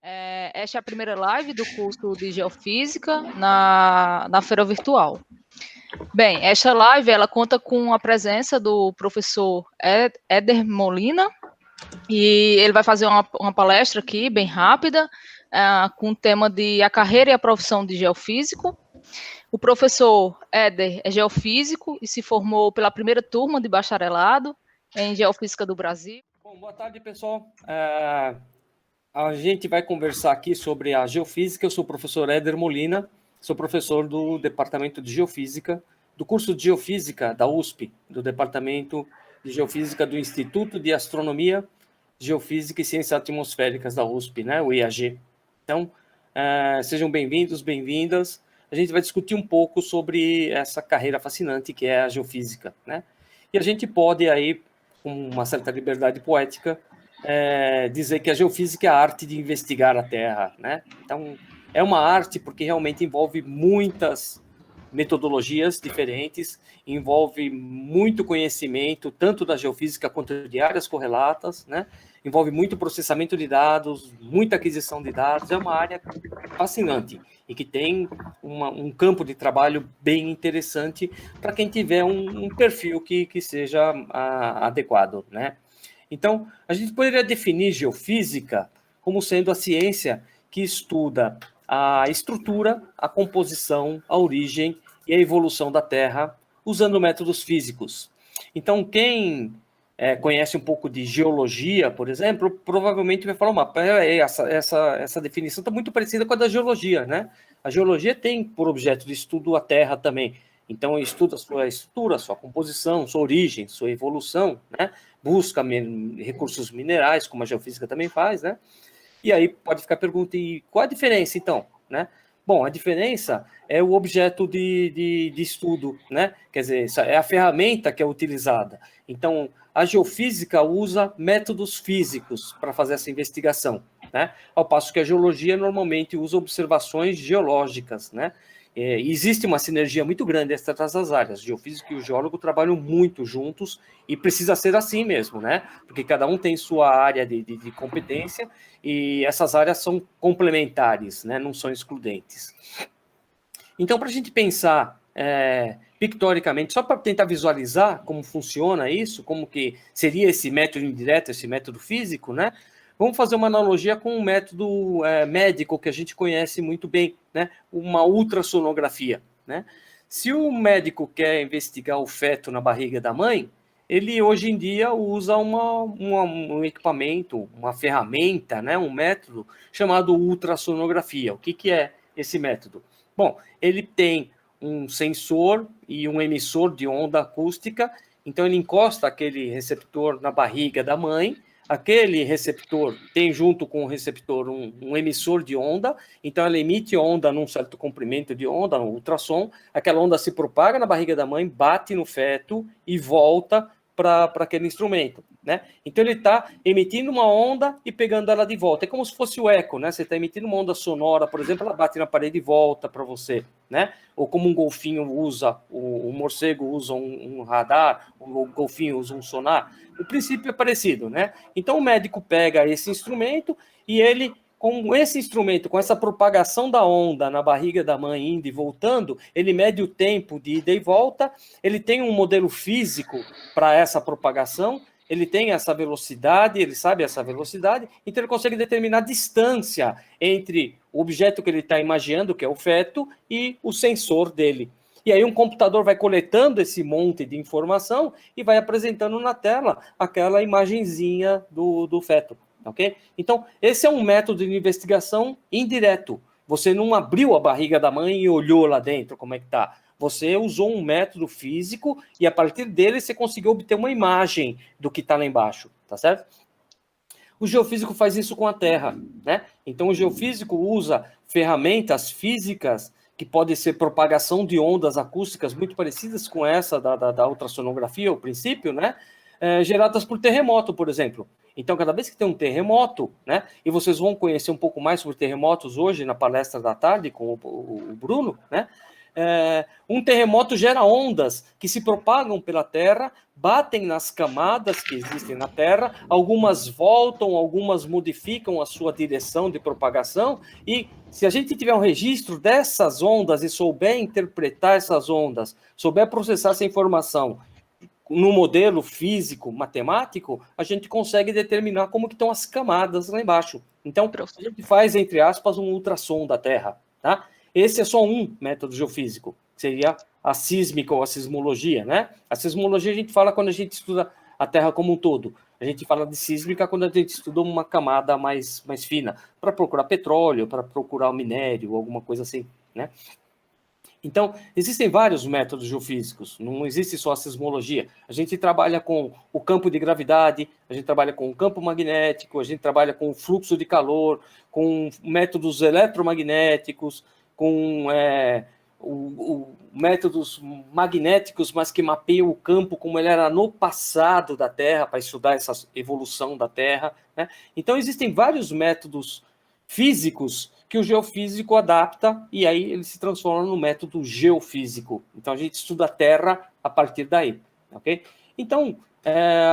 Esta é a primeira live do curso de Geofísica na feira virtual. Bem, esta live ela conta com a presença do professor Éder Molina, e ele vai fazer uma palestra aqui, bem rápida, com o tema de a carreira e a profissão de geofísico. O professor Éder é geofísico e se formou pela primeira turma de bacharelado em Geofísica do Brasil. Bom, boa tarde, pessoal. A gente vai conversar aqui sobre a geofísica. Eu sou o professor Éder Molina, sou professor do Departamento de Geofísica, do curso de Geofísica da USP, do Departamento de Geofísica do Instituto de Astronomia, Geofísica e Ciências Atmosféricas da USP, né, o IAG. Então, sejam bem-vindos, bem-vindas. A gente vai discutir um pouco sobre essa carreira fascinante que é a geofísica, né? E a gente pode aí, com uma certa liberdade poética, dizer que a geofísica é a arte de investigar a Terra, né? Então, é uma arte porque realmente envolve muitas metodologias diferentes, envolve muito conhecimento, tanto da geofísica quanto de áreas correlatas, né? Envolve muito processamento de dados, muita aquisição de dados, é uma área fascinante e que tem um campo de trabalho bem interessante para quem tiver um perfil que seja adequado, né? Então, a gente poderia definir geofísica como sendo a ciência que estuda a estrutura, a composição, a origem e a evolução da Terra usando métodos físicos. Então, quem conhece um pouco de geologia, por exemplo, provavelmente vai falar, essa definição está muito parecida com a da geologia, né? A geologia tem por objeto de estudo a Terra também. Então, estuda a sua estrutura, a sua composição, sua origem, sua evolução, né? Busca recursos minerais, como a geofísica também faz, né? E aí pode ficar a pergunta, e qual a diferença, então, né? Bom, a diferença é o objeto de estudo, né? Quer dizer, é a ferramenta que é utilizada. Então, a geofísica usa métodos físicos para fazer essa investigação, né? Ao passo que a geologia normalmente usa observações geológicas, né? Existe uma sinergia muito grande entre essas áreas. O geofísico e o geólogo trabalham muito juntos e precisa ser assim mesmo, né? Porque cada um tem sua área de competência e essas áreas são complementares, né? Não são excludentes. Então, para a gente pensar pictoricamente, só para tentar visualizar como funciona isso, como que seria esse método indireto, esse método físico, né? Vamos fazer uma analogia com um método médico que a gente conhece muito bem, né? Uma ultrassonografia, né? Se o médico quer investigar o feto na barriga da mãe, ele hoje em dia usa um equipamento, uma ferramenta, né? Um método chamado ultrassonografia. O que é esse método? Bom, ele tem um sensor e um emissor de onda acústica, então ele encosta aquele receptor na barriga da mãe. Aquele receptor tem junto com o receptor um emissor de onda, então ela emite onda num certo comprimento de onda, no ultrassom, aquela onda se propaga na barriga da mãe, bate no feto e volta para aquele instrumento, né? Então ele está emitindo uma onda e pegando ela de volta. É como se fosse o eco, né? Você está emitindo uma onda sonora, por exemplo, ela bate na parede e volta para você, né? Ou como um golfinho usa, o morcego usa um radar, o golfinho usa um sonar. O princípio é parecido, né? Então o médico pega esse instrumento e ele, com esse instrumento, com essa propagação da onda na barriga da mãe indo e voltando, ele mede o tempo de ida e volta, ele tem um modelo físico para essa propagação, ele tem essa velocidade, ele sabe essa velocidade, então ele consegue determinar a distância entre o objeto que ele está imaginando, que é o feto, e o sensor dele. E aí um computador vai coletando esse monte de informação e vai apresentando na tela aquela imagenzinha do feto, ok? Então, esse é um método de investigação indireto. Você não abriu a barriga da mãe e olhou lá dentro como é que está. Você usou um método físico e, a partir dele, você conseguiu obter uma imagem do que está lá embaixo, tá certo? O geofísico faz isso com a Terra, né? Então, o geofísico usa ferramentas físicas que podem ser propagação de ondas acústicas muito parecidas com essa da ultrassonografia, o princípio, né? Geradas por terremoto, por exemplo. Então, cada vez que tem um terremoto, né? E vocês vão conhecer um pouco mais sobre terremotos hoje na palestra da tarde com o Bruno, né? Um terremoto gera ondas que se propagam pela Terra, batem nas camadas que existem na Terra, algumas voltam, algumas modificam a sua direção de propagação, e se a gente tiver um registro dessas ondas e souber interpretar essas ondas, souber processar essa informação no modelo físico, matemático, a gente consegue determinar como que estão as camadas lá embaixo. Então, a gente faz, entre aspas, um ultrassom da Terra, tá? Esse é só um método geofísico, que seria a sísmica ou a sismologia, né? A sismologia a gente fala quando a gente estuda a Terra como um todo. A gente fala de sísmica quando a gente estuda uma camada mais fina, para procurar petróleo, para procurar minério, alguma coisa assim, né? Então, existem vários métodos geofísicos, não existe só a sismologia. A gente trabalha com o campo de gravidade, a gente trabalha com o campo magnético, a gente trabalha com o fluxo de calor, com métodos eletromagnéticos, com métodos magnéticos, mas que mapeiam o campo como ele era no passado da Terra, para estudar essa evolução da Terra, né? Então, existem vários métodos físicos que o geofísico adapta e aí ele se transforma no método geofísico. Então, a gente estuda a Terra a partir daí, ok? Então,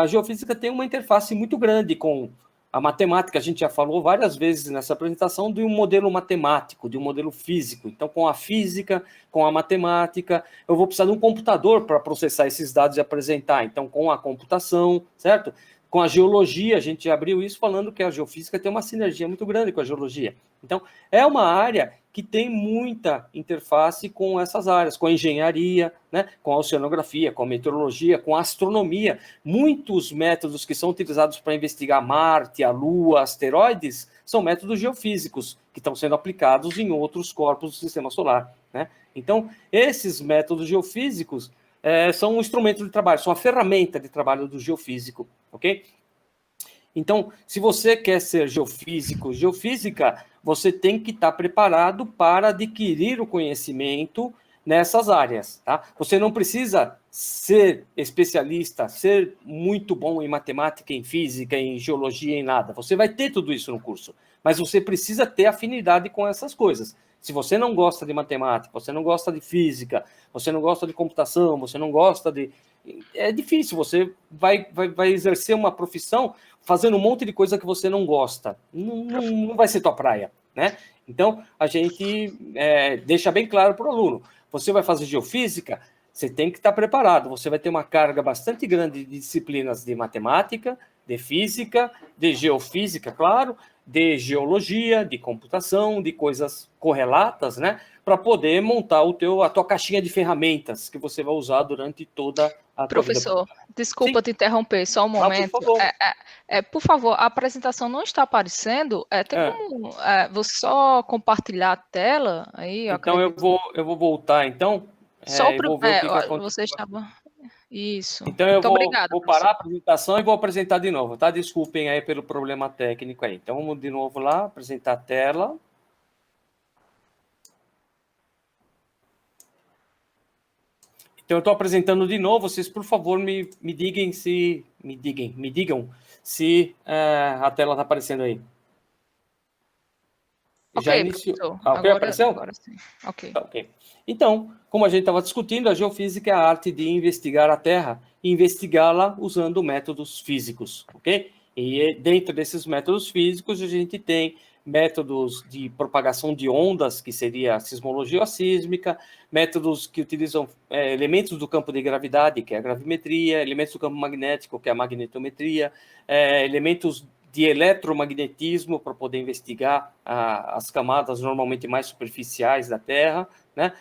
a geofísica tem uma interface muito grande com a matemática. A gente já falou várias vezes nessa apresentação de um modelo matemático, de um modelo físico. Então, com a física, com a matemática, eu vou precisar de um computador para processar esses dados e apresentar. Então, com a computação, certo? Com a geologia, a gente abriu isso falando que a geofísica tem uma sinergia muito grande com a geologia. Então, é uma área que tem muita interface com essas áreas, com a engenharia, né, com a oceanografia, com a meteorologia, com a astronomia. Muitos métodos que são utilizados para investigar Marte, a Lua, asteroides, são métodos geofísicos que estão sendo aplicados em outros corpos do sistema solar, né? Então, esses métodos geofísicos são um instrumento de trabalho, são a ferramenta de trabalho do geofísico, ok? Então, se você quer ser geofísico, geofísica, você tem que estar preparado para adquirir o conhecimento nessas áreas, tá? Você não precisa ser especialista, ser muito bom em matemática, em física, em geologia, em nada. Você vai ter tudo isso no curso, mas você precisa ter afinidade com essas coisas. Se você não gosta de matemática, você não gosta de física, você não gosta de computação, você não gosta de... É difícil, você vai exercer uma profissão fazendo um monte de coisa que você não gosta. Não vai ser tua praia, né? Então, a gente deixa bem claro para o aluno, você vai fazer geofísica, você tem que estar preparado, você vai ter uma carga bastante grande de disciplinas de matemática, de física, de geofísica, claro, de geologia, de computação, de coisas correlatas, né? Para poder montar a tua caixinha de ferramentas que você vai usar durante toda a tua vida. Professor, desculpa te interromper, só um momento. Por favor. Por favor, a apresentação não está aparecendo. Tem como você só compartilhar a tela aí? Então eu vou voltar, então. Só vou ver o que aconteceu. você estava... Isso. Então eu vou parar a apresentação e vou apresentar de novo, tá? Desculpem aí pelo problema técnico aí. Então vamos de novo lá, apresentar a tela. Então eu estou apresentando de novo, vocês por favor me digam se a tela está aparecendo aí. Já iniciou. Ok, apareceu? Agora sim. Ok. Tá, ok. Então, como a gente estava discutindo, a geofísica é a arte de investigar a Terra e investigá-la usando métodos físicos, ok? E dentro desses métodos físicos, a gente tem métodos de propagação de ondas, que seria a sismologia ou sísmica, métodos que utilizam elementos do campo de gravidade, que é a gravimetria, elementos do campo magnético, que é a magnetometria, elementos de eletromagnetismo para poder investigar as camadas normalmente mais superficiais da Terra, né?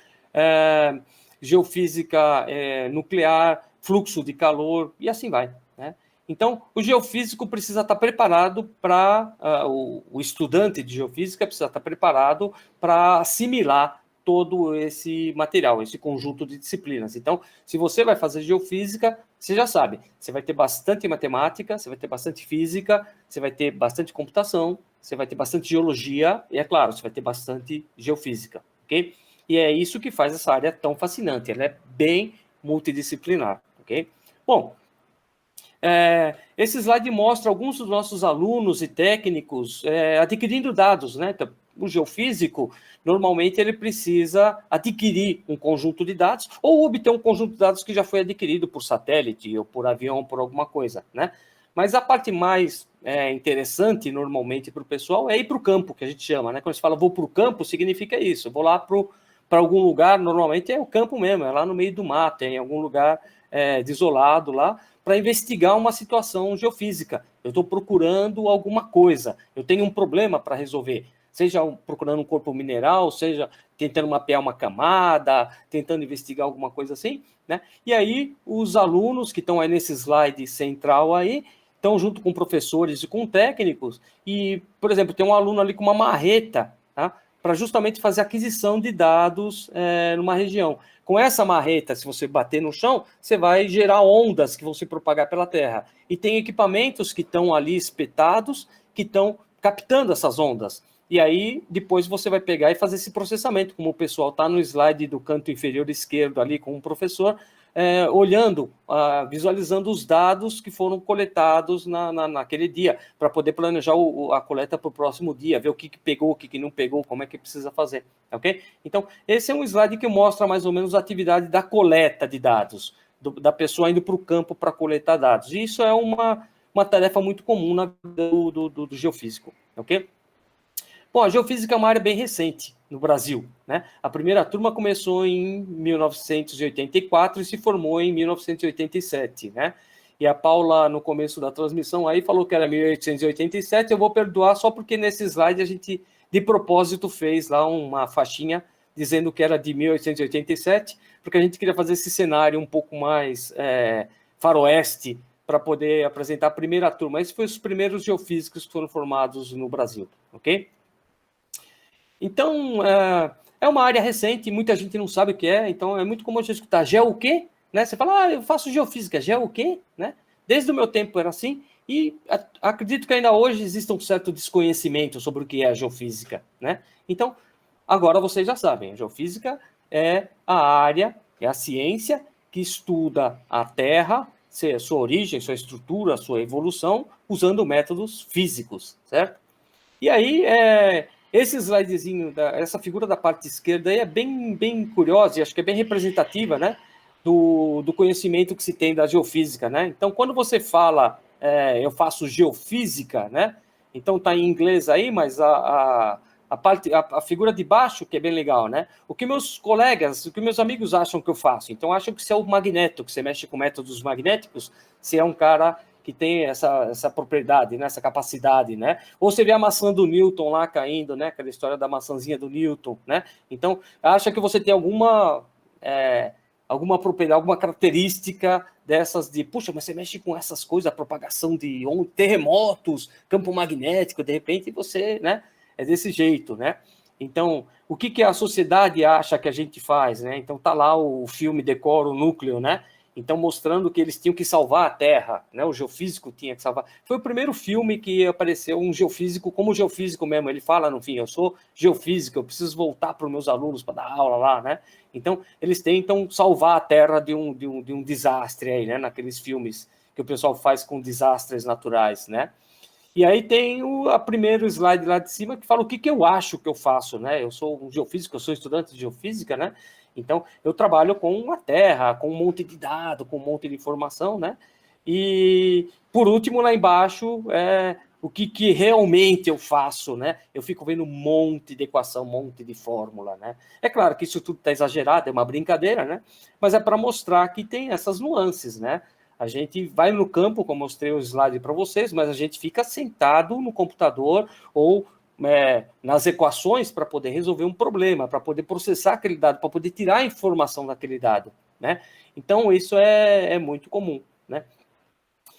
Geofísica nuclear, fluxo de calor, e assim vai, né? Então, o geofísico precisa estar preparado para... o estudante de geofísica precisa estar preparado para assimilar todo esse material, esse conjunto de disciplinas. Então, se você vai fazer geofísica, você já sabe, você vai ter bastante matemática, você vai ter bastante física, você vai ter bastante computação, você vai ter bastante geologia, e é claro, você vai ter bastante geofísica, ok? E é isso que faz essa área tão fascinante, ela é bem multidisciplinar, ok? Bom, esse slide mostra alguns dos nossos alunos e técnicos adquirindo dados, né? o geofísico, normalmente ele precisa adquirir um conjunto de dados ou obter um conjunto de dados que já foi adquirido por satélite ou por avião, por alguma coisa, né? Mas a parte mais interessante, normalmente, para o pessoal é ir para o campo, que a gente chama, né? Quando você fala vou para o campo, significa isso. Eu vou lá para algum lugar, normalmente é o campo mesmo, é lá no meio do mato, em algum lugar desolado lá, para investigar uma situação geofísica. Eu estou procurando alguma coisa, eu tenho um problema para resolver, seja procurando um corpo mineral, seja tentando mapear uma camada, tentando investigar alguma coisa assim, né? E aí os alunos que estão aí nesse slide central aí, estão junto com professores e com técnicos, e, por exemplo, tem um aluno ali com uma marreta, tá? Para justamente fazer aquisição de dados numa região. Com essa marreta, se você bater no chão, você vai gerar ondas que vão se propagar pela terra. E tem equipamentos que estão ali espetados, que estão captando essas ondas. E aí, depois você vai pegar e fazer esse processamento, como o pessoal está no slide do canto inferior esquerdo ali com o professor, olhando, visualizando os dados que foram coletados naquele dia, para poder planejar a coleta para o próximo dia, ver o que pegou, o que não pegou, como é que precisa fazer, ok? Então, esse é um slide que mostra mais ou menos a atividade da coleta de dados, da pessoa indo para o campo para coletar dados. E isso é uma tarefa muito comum na vida do geofísico, ok? Bom, a geofísica é uma área bem recente no Brasil, né? A primeira turma começou em 1984 e se formou em 1987, né? E a Paula, no começo da transmissão, aí falou que era 1887, eu vou perdoar só porque nesse slide a gente, de propósito, fez lá uma faixinha dizendo que era de 1887, porque a gente queria fazer esse cenário um pouco mais faroeste para poder apresentar a primeira turma. Esses foram os primeiros geofísicos que foram formados no Brasil, ok? Então, é uma área recente, muita gente não sabe o que é, então é muito comum a gente escutar geo o quê? Né? Você fala, eu faço geofísica, geo o quê? Né? Desde o meu tempo era assim, e acredito que ainda hoje existe um certo desconhecimento sobre o que é a geofísica. Né? Então, agora vocês já sabem, a geofísica é a área, é a ciência que estuda a Terra, sua origem, sua estrutura, sua evolução, usando métodos físicos, certo? E aí, esse slidezinho, essa figura da parte esquerda aí é bem curiosa e acho que é bem representativa, né, do conhecimento que se tem da geofísica, né? Então, quando você fala, eu faço geofísica, né? Então tá em inglês aí, mas a figura de baixo que é bem legal, né? O que meus colegas, o que meus amigos acham que eu faço? Então acham que você é o magneto, que você mexe com métodos magnéticos, você é um cara que tem essa propriedade, né, essa capacidade, né? Ou você vê a maçã do Newton lá caindo, né? Aquela história da maçãzinha do Newton, né? Então, acha que você tem alguma propriedade, alguma característica dessas de, puxa, mas você mexe com essas coisas, a propagação de terremotos, campo magnético, de repente você, né? É desse jeito, né? Então, o que a sociedade acha que a gente faz, né? Então, tá lá o filme Decora o Núcleo, né? Então, mostrando que eles tinham que salvar a Terra, né? O geofísico tinha que salvar. Foi o primeiro filme que apareceu um geofísico como geofísico mesmo. Ele fala, no fim, eu sou geofísico, eu preciso voltar para os meus alunos para dar aula lá, né? Então, eles tentam salvar a Terra de um desastre aí, né? Naqueles filmes que o pessoal faz com desastres naturais, né? E aí tem o primeiro slide lá de cima que fala o que eu acho que eu faço, né? Eu sou um geofísico, eu sou estudante de geofísica, né? Então, eu trabalho com a Terra, com um monte de dado, com um monte de informação, né? E, por último, lá embaixo, o que realmente eu faço, né? Eu fico vendo um monte de equação, um monte de fórmula, né? É claro que isso tudo está exagerado, é uma brincadeira, né? Mas é para mostrar que tem essas nuances, né? A gente vai no campo, como eu mostrei o slide para vocês, mas a gente fica sentado no computador ou nas equações para poder resolver um problema, para poder processar aquele dado, para poder tirar a informação daquele dado, né? Então, isso é muito comum, né?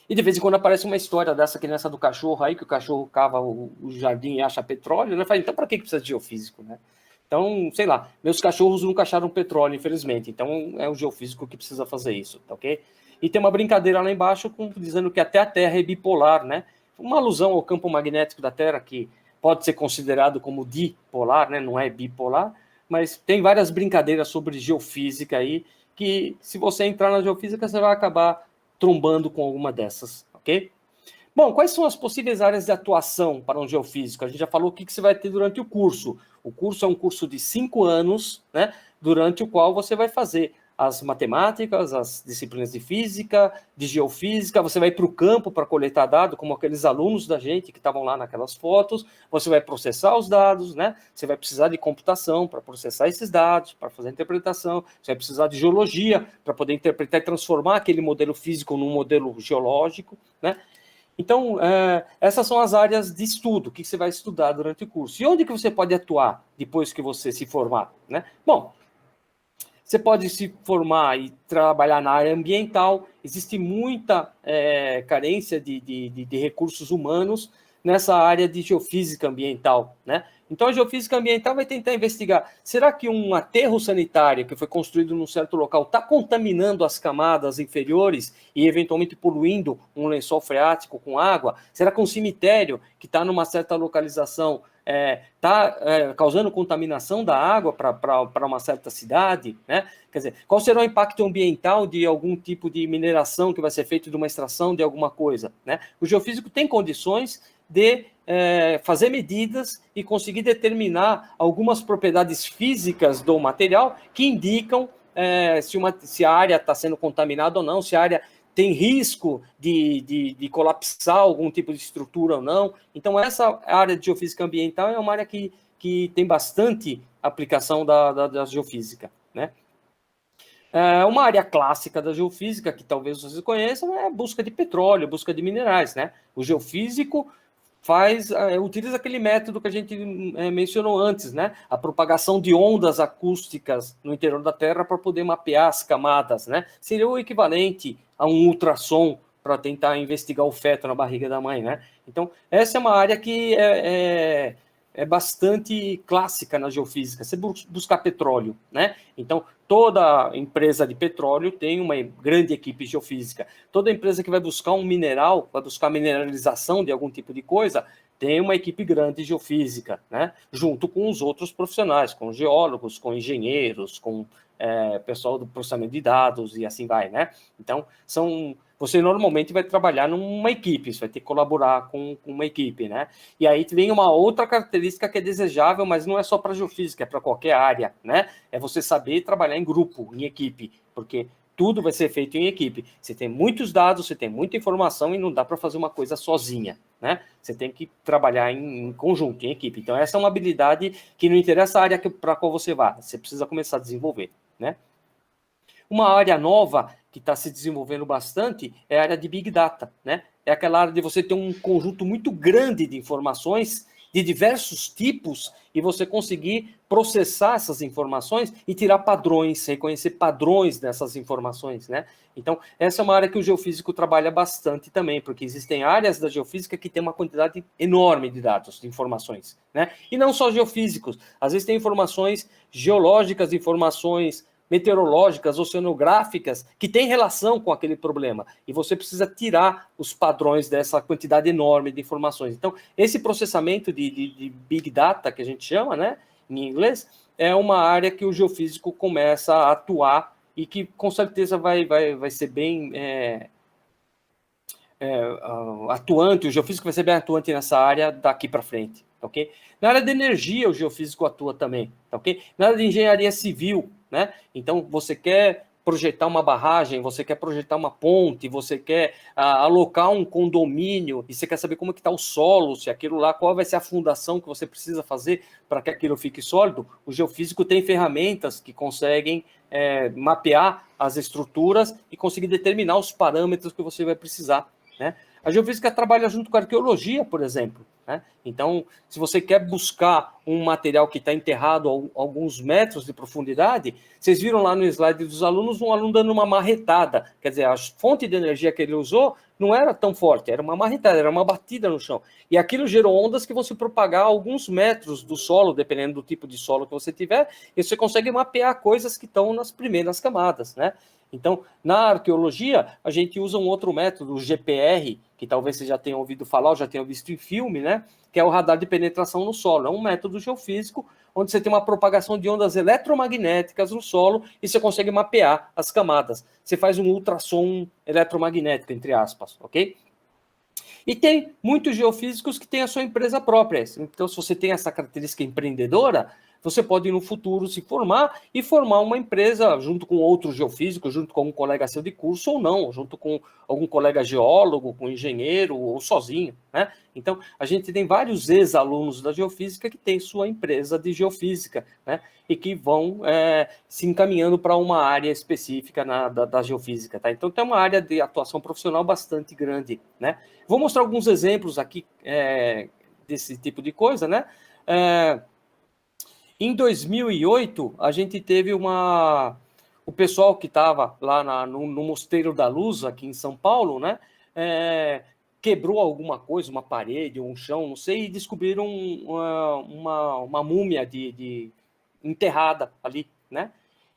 E de vez em quando aparece uma história dessa que nessa do cachorro aí, que o cachorro cava o jardim e acha petróleo, né? Fala, então, para que precisa de geofísico, né? Então, sei lá, meus cachorros nunca acharam petróleo, infelizmente. Então, é o geofísico que precisa fazer isso, tá ok? E tem uma brincadeira lá embaixo dizendo que até a Terra é bipolar, né? Uma alusão ao campo magnético da Terra, que pode ser considerado como dipolar, né? Não é bipolar, mas tem várias brincadeiras sobre geofísica aí, que se você entrar na geofísica, você vai acabar trombando com alguma dessas, ok? Bom, quais são as possíveis áreas de atuação para um geofísico? A gente já falou o que você vai ter durante o curso. O curso é um curso de 5 anos, né, durante o qual você vai fazer as matemáticas, as disciplinas de física, de geofísica, você vai para o campo para coletar dados, como aqueles alunos da gente que estavam lá naquelas fotos, você vai processar os dados, né? Você vai precisar de computação para processar esses dados, para fazer a interpretação, você vai precisar de geologia para poder interpretar e transformar aquele modelo físico num modelo geológico, né? Então, essas são as áreas de estudo que você vai estudar durante o curso. E onde que você pode atuar depois que você se formar, né? Bom, você pode se formar e trabalhar na área ambiental. Existe muita carência de recursos humanos nessa área de geofísica ambiental, né? Então, a geofísica ambiental vai tentar investigar, será que um aterro sanitário que foi construído num certo local está contaminando as camadas inferiores e, eventualmente, poluindo um lençol freático com água? Será que um cemitério que está numa certa localização está causando contaminação da água para uma certa cidade, né? Quer dizer, qual será o impacto ambiental de algum tipo de mineração que vai ser feito de uma extração de alguma coisa, né? O geofísico tem condições de fazer medidas e conseguir determinar algumas propriedades físicas do material que indicam se a área está sendo contaminada ou não, se a área tem risco de colapsar algum tipo de estrutura ou não. Então, essa área de geofísica ambiental é uma área que tem bastante aplicação da geofísica, né? Uma área clássica da geofísica, que talvez vocês conheçam, é a busca de petróleo, busca de minerais, né? O geofísico utiliza aquele método que a gente mencionou antes, né? A propagação de ondas acústicas no interior da Terra para poder mapear as camadas, né? Seria o equivalente a um ultrassom para tentar investigar o feto na barriga da mãe, né? Então, essa é uma área que é bastante clássica na geofísica, você buscar petróleo, né? Então, toda empresa de petróleo tem uma grande equipe geofísica. Toda empresa que vai buscar um mineral, vai buscar mineralização de algum tipo de coisa, tem uma equipe grande geofísica, né? Junto com os outros profissionais, com geólogos, com engenheiros, com pessoal do processamento de dados e assim vai, né? Então, você normalmente vai trabalhar numa equipe, você vai ter que colaborar com uma equipe, né? E aí vem uma outra característica que é desejável, mas não é só para geofísica, é para qualquer área, né? É você saber trabalhar em grupo, em equipe, porque tudo vai ser feito em equipe. Você tem muitos dados, você tem muita informação e não dá para fazer uma coisa sozinha, né? Você tem que trabalhar em conjunto, em equipe. Então, essa é uma habilidade que não interessa a área para a qual você vá, você precisa começar a desenvolver, né? Uma área nova que está se desenvolvendo bastante é a área de Big Data, né? É aquela área de você ter um conjunto muito grande de informações de diversos tipos e você conseguir processar essas informações e tirar padrões, reconhecer padrões dessas informações, né? Então, essa é uma área que o geofísico trabalha bastante também, porque existem áreas da geofísica que tem uma quantidade enorme de dados, de informações, né? E não só geofísicos, às vezes tem informações geológicas, informações meteorológicas, oceanográficas, que têm relação com aquele problema. E você precisa tirar os padrões dessa quantidade enorme de informações. Então, esse processamento de Big Data, que a gente chama, né, em inglês, é uma área que o geofísico começa a atuar e que, com certeza, vai ser bem atuante. O geofísico vai ser bem atuante nessa área daqui para frente. Okay? Na área de energia, o geofísico atua também. Okay? Na área de engenharia civil, né? Então, você quer projetar uma barragem, você quer projetar uma ponte, você quer alocar um condomínio e você quer saber como é que está o solo, se aquilo lá, qual vai ser a fundação que você precisa fazer para que aquilo fique sólido. O geofísico tem ferramentas que conseguem mapear as estruturas e conseguir determinar os parâmetros que você vai precisar, né? A geofísica trabalha junto com a arqueologia, por exemplo, né? Então, se você quer buscar um material que está enterrado a alguns metros de profundidade, vocês viram lá no slide dos alunos, um aluno dando uma marretada. Quer dizer, a fonte de energia que ele usou não era tão forte, era uma marretada, era uma batida no chão. E aquilo gerou ondas que vão se propagar a alguns metros do solo, dependendo do tipo de solo que você tiver, e você consegue mapear coisas que estão nas primeiras camadas, né? Então, na arqueologia, a gente usa um outro método, o GPR, que talvez você já tenha ouvido falar ou já tenha visto em filme, né? Que é o radar de penetração no solo. É um método geofísico onde você tem uma propagação de ondas eletromagnéticas no solo e você consegue mapear as camadas. Você faz um ultrassom eletromagnético, entre aspas, ok? E tem muitos geofísicos que têm a sua empresa própria. Então, se você tem essa característica empreendedora, você pode, no futuro, se formar e formar uma empresa junto com outros geofísicos, junto com um colega seu de curso ou não, junto com algum colega geólogo, com engenheiro ou sozinho, né? Então, a gente tem vários ex-alunos da geofísica que têm sua empresa de geofísica, né? E que vão se encaminhando para uma área específica da geofísica, tá? Então, tem uma área de atuação profissional bastante grande, né? Vou mostrar alguns exemplos aqui desse tipo de coisa, né? Em 2008, a gente teve o pessoal que estava lá no Mosteiro da Luz, aqui em São Paulo, né? Quebrou alguma coisa, uma parede, um chão, não sei, e descobriram uma múmia enterrada ali, né?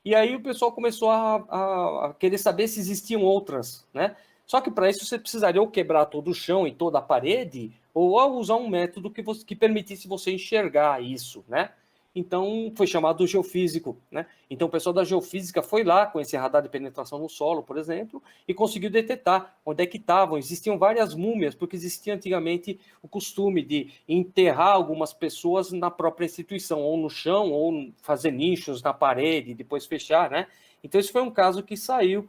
E aí o pessoal começou a querer saber se existiam outras, né? Só que para isso você precisaria ou quebrar todo o chão e toda a parede, ou usar um método que permitisse você enxergar isso, né? Então, foi chamado geofísico, né? Então, o pessoal da geofísica foi lá com esse radar de penetração no solo, por exemplo, e conseguiu detectar onde é que estavam. Existiam várias múmias, porque existia antigamente o costume de enterrar algumas pessoas na própria instituição, ou no chão, ou fazer nichos na parede, e depois fechar, né? Então, esse foi um caso que saiu,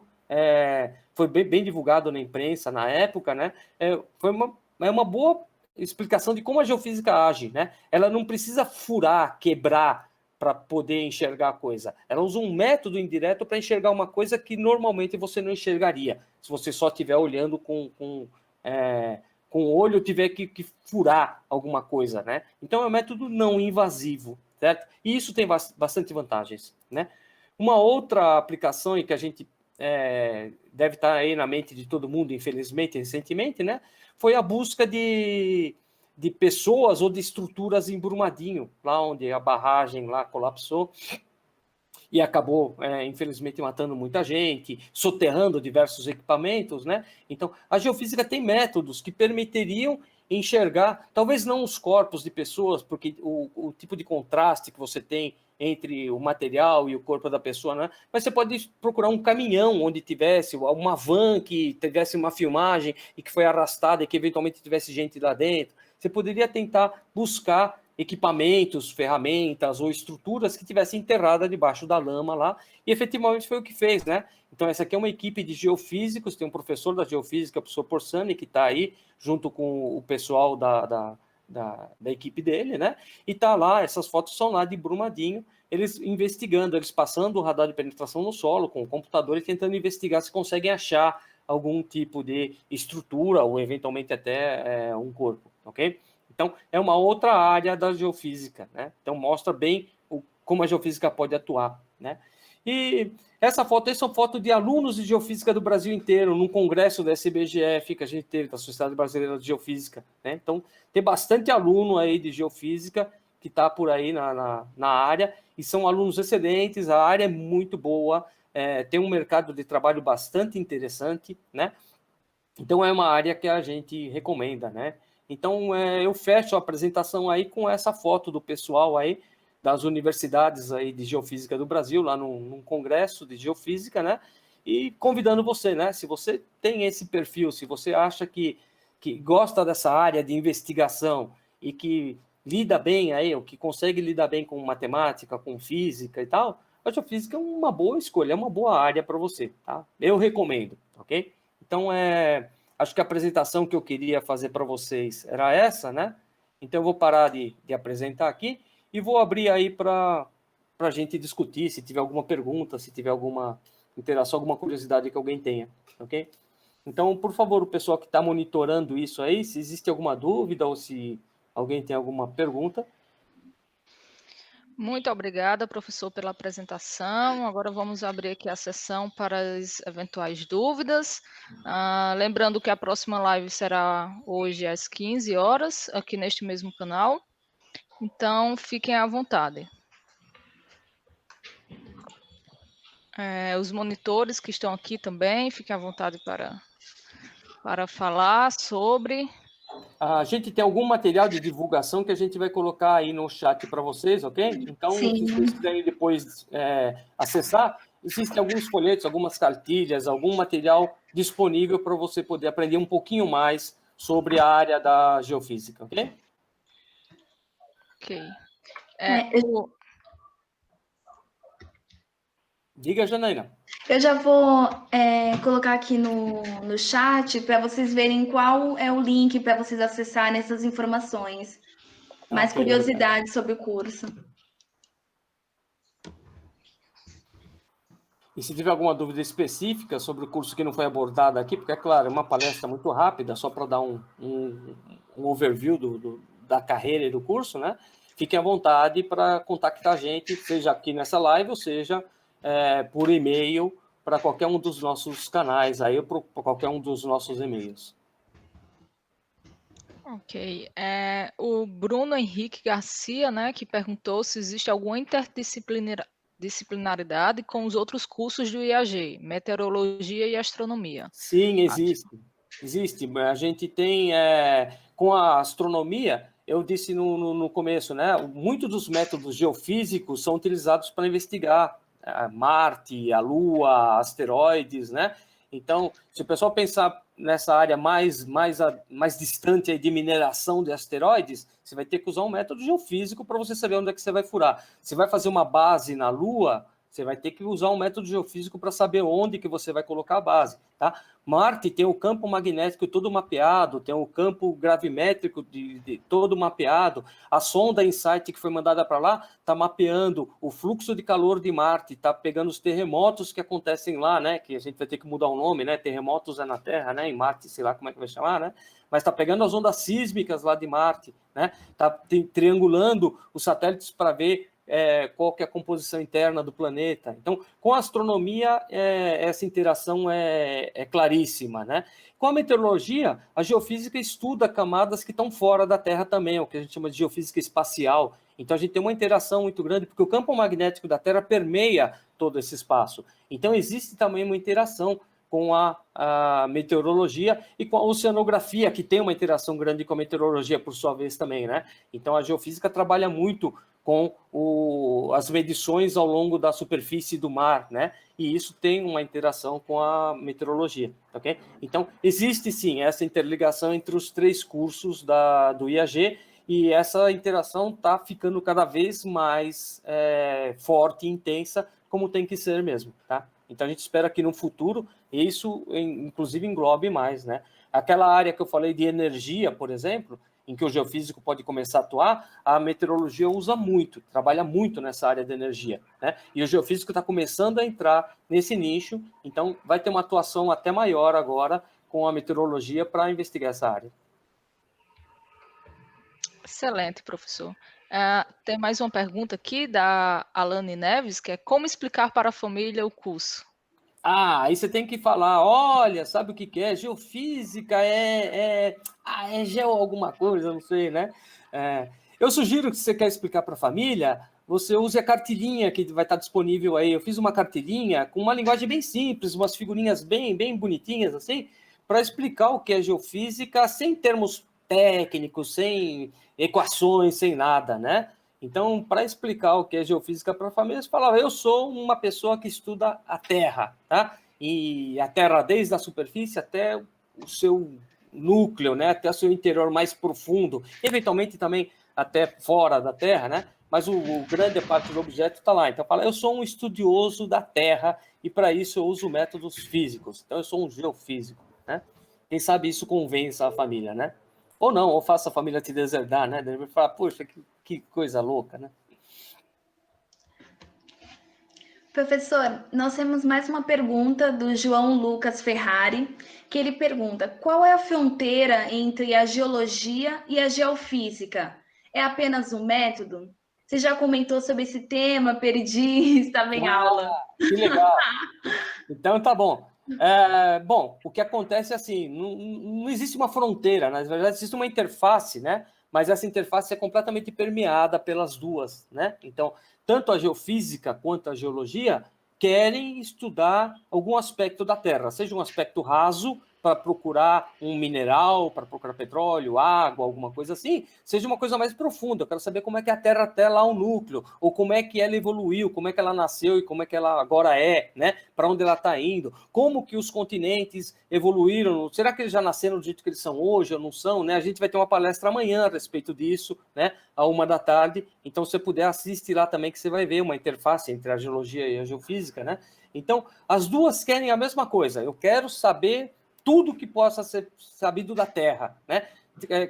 foi bem divulgado na imprensa na época, né? Foi uma boa explicação de como a geofísica age, né? Ela não precisa furar, quebrar para poder enxergar a coisa. Ela usa um método indireto para enxergar uma coisa que normalmente você não enxergaria, se você só estiver olhando com o olho, tiver que furar alguma coisa, né? Então é um método não invasivo, certo? E isso tem bastante vantagens, né? Uma outra aplicação em que a gente deve estar aí na mente de todo mundo, infelizmente, recentemente, né? Foi a busca de pessoas ou de estruturas em Brumadinho, lá onde a barragem lá colapsou e acabou, infelizmente, matando muita gente, soterrando diversos equipamentos, né? Então, a geofísica tem métodos que permitiriam enxergar, talvez não os corpos de pessoas, porque o tipo de contraste que você tem entre o material e o corpo da pessoa, né? Mas você pode procurar um caminhão onde tivesse uma van que tivesse uma filmagem e que foi arrastada e que eventualmente tivesse gente lá dentro. Você poderia tentar buscar equipamentos, ferramentas ou estruturas que tivessem enterrada debaixo da lama lá, e efetivamente foi o que fez, né? Então, essa aqui é uma equipe de geofísicos, tem um professor da geofísica, o professor Porsani, que está aí, junto com o pessoal da equipe dele, né? E tá lá, essas fotos são lá de Brumadinho, eles investigando, eles passando o radar de penetração no solo com o computador e tentando investigar se conseguem achar algum tipo de estrutura ou eventualmente até um corpo, ok? Então, é uma outra área da geofísica, né? Então, mostra bem como a geofísica pode atuar, né? E essa foto aí são fotos de alunos de geofísica do Brasil inteiro, num congresso da SBGF que a gente teve, da Sociedade Brasileira de Geofísica, né? Então, tem bastante aluno aí de geofísica que está por aí na área, e são alunos excelentes, a área é muito boa, tem um mercado de trabalho bastante interessante, né? Então, é uma área que a gente recomenda, né? Então, eu fecho a apresentação aí com essa foto do pessoal aí das universidades aí de geofísica do Brasil, lá num congresso de geofísica, né? E convidando você, né? Se você tem esse perfil, se você acha que gosta dessa área de investigação e que lida bem aí, ou que consegue lidar bem com matemática, com física e tal, a geofísica é uma boa escolha, é uma boa área para você, tá? Eu recomendo, ok? Então, acho que a apresentação que eu queria fazer para vocês era essa, né? Então, eu vou parar de apresentar aqui e vou abrir aí para a gente discutir, se tiver alguma pergunta, se tiver alguma interação, alguma curiosidade que alguém tenha, ok? Então, por favor, o pessoal que está monitorando isso aí, se existe alguma dúvida ou se alguém tem alguma pergunta. Muito obrigada, professor, pela apresentação. Agora vamos abrir aqui a sessão para as eventuais dúvidas. Lembrando que a próxima live será hoje às 15 horas, aqui neste mesmo canal. Então, fiquem à vontade. Os monitores que estão aqui também, fiquem à vontade para falar sobre. A gente tem algum material de divulgação que a gente vai colocar aí no chat para vocês, ok? Então, Sim. se vocês quiserem depois acessar, existem alguns folhetos, algumas cartilhas, algum material disponível para você poder aprender um pouquinho mais sobre a área da geofísica, ok? Ok. Diga, Janaína. Eu já vou colocar aqui no chat para vocês verem qual é o link para vocês acessarem essas informações. Mais Okay, curiosidades sobre o curso. E se tiver alguma dúvida específica sobre o curso que não foi abordado aqui, porque, é claro, é uma palestra muito rápida, só para dar um overview da carreira e do curso, né? Fiquem à vontade para contactar a gente, seja aqui nessa live, ou seja, por e-mail, para qualquer um dos nossos canais, aí, ou para qualquer um dos nossos e-mails. Ok. O Bruno Henrique Garcia, né, que perguntou se existe alguma interdisciplinaridade com os outros cursos do IAG, meteorologia e astronomia. Sim, existe. Existe. A gente tem, com a astronomia, eu disse no começo, né? Muitos dos métodos geofísicos são utilizados para investigar Marte, a Lua, asteroides, né? Então, se o pessoal pensar nessa área mais distante aí de mineração de asteroides, você vai ter que usar um método geofísico para você saber onde é que você vai furar. Você vai fazer uma base na Lua, você vai ter que usar um método geofísico para saber onde que você vai colocar a base, tá? Marte tem o campo magnético todo mapeado, tem o campo gravimétrico de todo mapeado. A sonda InSight que foi mandada para lá está mapeando o fluxo de calor de Marte, está pegando os terremotos que acontecem lá, né? Que a gente vai ter que mudar o nome, né? Terremotos é na Terra, né? Em Marte, sei lá como é que vai chamar, né? Mas está pegando as ondas sísmicas lá de Marte, né? Está triangulando os satélites para ver qual que é a composição interna do planeta. Então, com a astronomia, essa interação é claríssima, né? Com a meteorologia, a geofísica estuda camadas que estão fora da Terra também, o que a gente chama de geofísica espacial. Então, a gente tem uma interação muito grande, porque o campo magnético da Terra permeia todo esse espaço. Então, existe também uma interação com a meteorologia e com a oceanografia, que tem uma interação grande com a meteorologia, por sua vez, também, né? Então, a geofísica trabalha muito com as medições ao longo da superfície do mar, né? E isso tem uma interação com a meteorologia, ok? Então, existe sim essa interligação entre os três cursos do IAG e essa interação está ficando cada vez mais forte e intensa, como tem que ser mesmo, tá? Então, a gente espera que no futuro isso, inclusive, englobe mais, né? Aquela área que eu falei de energia, por exemplo, em que o geofísico pode começar a atuar, a meteorologia usa muito, trabalha muito nessa área de energia, né? E o geofísico está começando a entrar nesse nicho, então vai ter uma atuação até maior agora com a meteorologia para investigar essa área. Excelente, professor. Tem mais uma pergunta aqui da Alane Neves, que é como explicar para a família o curso? Aí você tem que falar, olha, sabe o que é? Geofísica é geo alguma coisa, não sei, né? Eu sugiro que se você quer explicar para a família, você use a cartilhinha que vai estar disponível aí. Eu fiz uma cartilhinha com uma linguagem bem simples, umas figurinhas bem bonitinhas, assim, para explicar o que é geofísica sem termos técnicos, sem equações, sem nada, né? Então, para explicar o que é geofísica para a família, você falava, eu sou uma pessoa que estuda a Terra, tá? E a Terra desde a superfície até o seu núcleo, né? Até o seu interior mais profundo, eventualmente também até fora da Terra, né? Mas o grande parte do objeto está lá. Então, fala, eu sou um estudioso da Terra e para isso eu uso métodos físicos. Então, eu sou um geofísico, né? Quem sabe isso convence a família, né? Ou não, ou faça a família te deserdar, né? Deve falar, poxa, que coisa louca, né? Professor, nós temos mais uma pergunta do João Lucas Ferrari, que ele pergunta: qual é a fronteira entre a geologia e a geofísica? É apenas um método? Você já comentou sobre esse tema, perdi, estava em aula. Que legal. Então, tá bom. Bom, o que acontece é assim, não existe uma fronteira, na verdade existe uma interface, né? Mas essa interface é completamente permeada pelas duas, né? Então, tanto a geofísica quanto a geologia querem estudar algum aspecto da Terra, seja um aspecto raso, para procurar um mineral, para procurar petróleo, água, alguma coisa assim, seja uma coisa mais profunda. Eu quero saber como é que a Terra até lá o núcleo, ou como é que ela evoluiu, como é que ela nasceu e como é que ela agora é, né? Para onde ela está indo, como que os continentes evoluíram, será que eles já nasceram do jeito que eles são hoje ou não são, né? A gente vai ter uma palestra amanhã a respeito disso, né? À 13h. Então, se você puder, assiste lá também, que você vai ver uma interface entre a geologia e a geofísica, né? Então, as duas querem a mesma coisa. Eu quero saber tudo que possa ser sabido da Terra, né?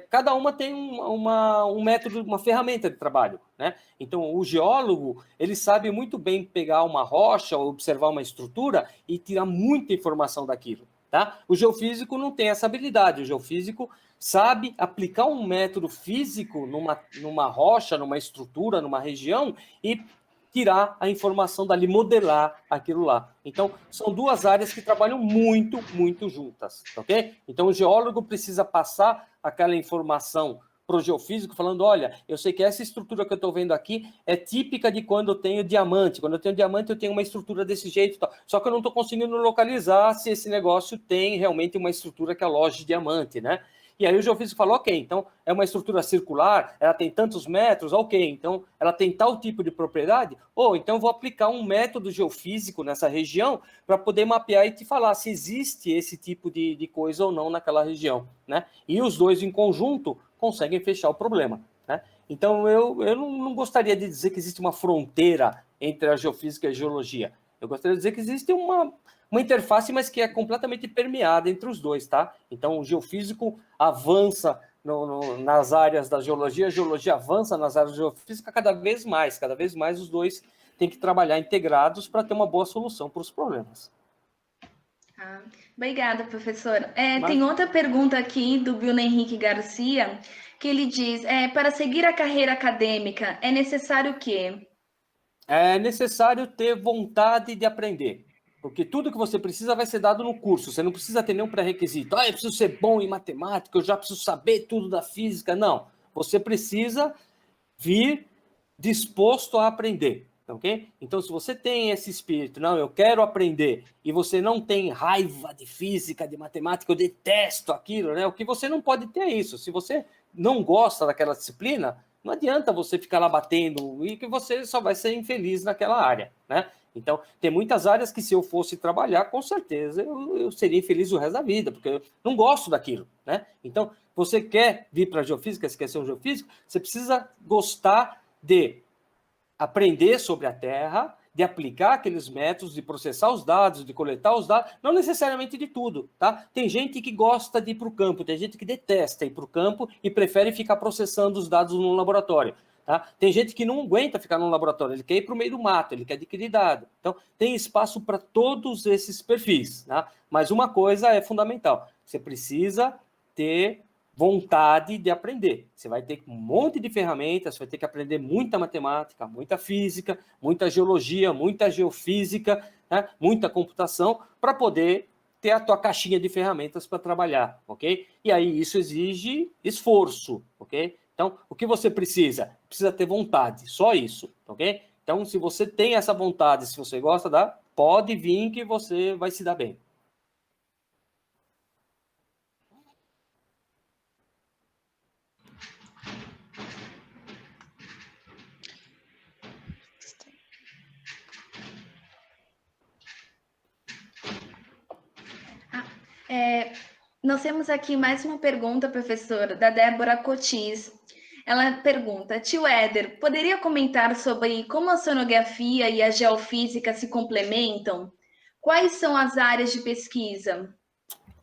Cada uma tem um método, uma ferramenta de trabalho, né? Então, o geólogo, ele sabe muito bem pegar uma rocha, observar uma estrutura e tirar muita informação daquilo, tá? O geofísico não tem essa habilidade. O geofísico sabe aplicar um método físico numa rocha, numa estrutura, numa região e tirar a informação dali, modelar aquilo lá. Então, são duas áreas que trabalham muito, muito juntas, ok? Então, o geólogo precisa passar aquela informação para o geofísico, falando, olha, eu sei que essa estrutura que eu estou vendo aqui é típica de quando eu tenho diamante. Quando eu tenho diamante, eu tenho uma estrutura desse jeito. Tal. Só que eu não estou conseguindo localizar se esse negócio tem realmente uma estrutura que aloje diamante, né? E aí o geofísico falou, ok, então é uma estrutura circular, ela tem tantos metros, ok, então ela tem tal tipo de propriedade, ou então eu vou aplicar um método geofísico nessa região para poder mapear e te falar se existe esse tipo de coisa ou não naquela região, né? E os dois em conjunto conseguem fechar o problema, né? Então eu não gostaria de dizer que existe uma fronteira entre a geofísica e a geologia. Eu gostaria de dizer que existe uma interface, mas que é completamente permeada entre os dois, tá? Então, o geofísico avança nas áreas da geologia, a geologia avança nas áreas da geofísica cada vez mais os dois têm que trabalhar integrados para ter uma boa solução para os problemas. Obrigada, professor. Tem outra pergunta aqui do Bruno Henrique Garcia, que ele diz, para seguir a carreira acadêmica, é necessário o quê? É necessário ter vontade de aprender. Porque tudo que você precisa vai ser dado no curso. Você não precisa ter nenhum pré-requisito. Eu preciso ser bom em matemática, eu já preciso saber tudo da física. Não. Você precisa vir disposto a aprender. Ok? Então, se você tem esse espírito, não, eu quero aprender, e você não tem raiva de física, de matemática, eu detesto aquilo, né? O que você não pode ter é isso. Se você não gosta daquela disciplina, não adianta você ficar lá batendo, e que você só vai ser infeliz naquela área, né? Então, tem muitas áreas que se eu fosse trabalhar, com certeza eu seria infeliz o resto da vida, porque eu não gosto daquilo, né? Então, você quer vir para a geofísica, você quer ser um geofísico, você precisa gostar de aprender sobre a Terra, de aplicar aqueles métodos, de processar os dados, de coletar os dados, não necessariamente de tudo, tá? Tem gente que gosta de ir para o campo, tem gente que detesta ir para o campo e prefere ficar processando os dados no laboratório. Tá? Tem gente que não aguenta ficar no laboratório, ele quer ir para o meio do mato, ele quer adquirir dado. Então, tem espaço para todos esses perfis. Tá? Mas uma coisa é fundamental, você precisa ter vontade de aprender. Você vai ter um monte de ferramentas, você vai ter que aprender muita matemática, muita física, muita geologia, muita geofísica, né? Muita computação, para poder ter a tua caixinha de ferramentas para trabalhar, ok? E aí isso exige esforço, ok? Então, o que você precisa? Precisa ter vontade, só isso, ok? Então, se você tem essa vontade, se você gosta, pode vir que você vai se dar bem. Nós temos aqui mais uma pergunta, professora, da Débora Cotis. Ela pergunta, tio Éder, poderia comentar sobre como a sonografia e a geofísica se complementam? Quais são as áreas de pesquisa?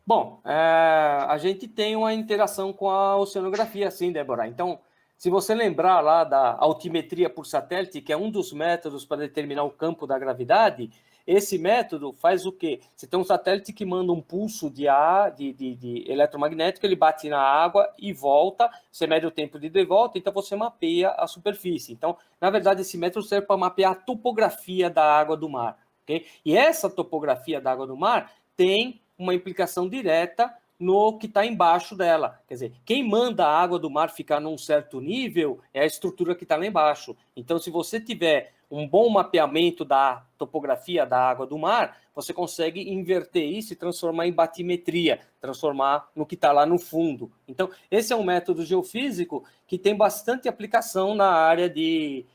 Bom, a gente tem uma interação com a oceanografia, sim, Débora. Então, se você lembrar lá da altimetria por satélite, que é um dos métodos para determinar o campo da gravidade, esse método faz o quê? Você tem um satélite que manda um pulso de ar, de eletromagnético, ele bate na água e volta, você mede o tempo de ida e volta, então você mapeia a superfície. Então, na verdade, esse método serve para mapear a topografia da água do mar. Okay? E essa topografia da água do mar tem uma implicação direta no que está embaixo dela. Quer dizer, quem manda a água do mar ficar num certo nível é a estrutura que está lá embaixo. Então, se você tiver um bom mapeamento da topografia da água do mar, você consegue inverter isso e transformar em batimetria, transformar no que está lá no fundo. Então, esse é um método geofísico que tem bastante aplicação na área de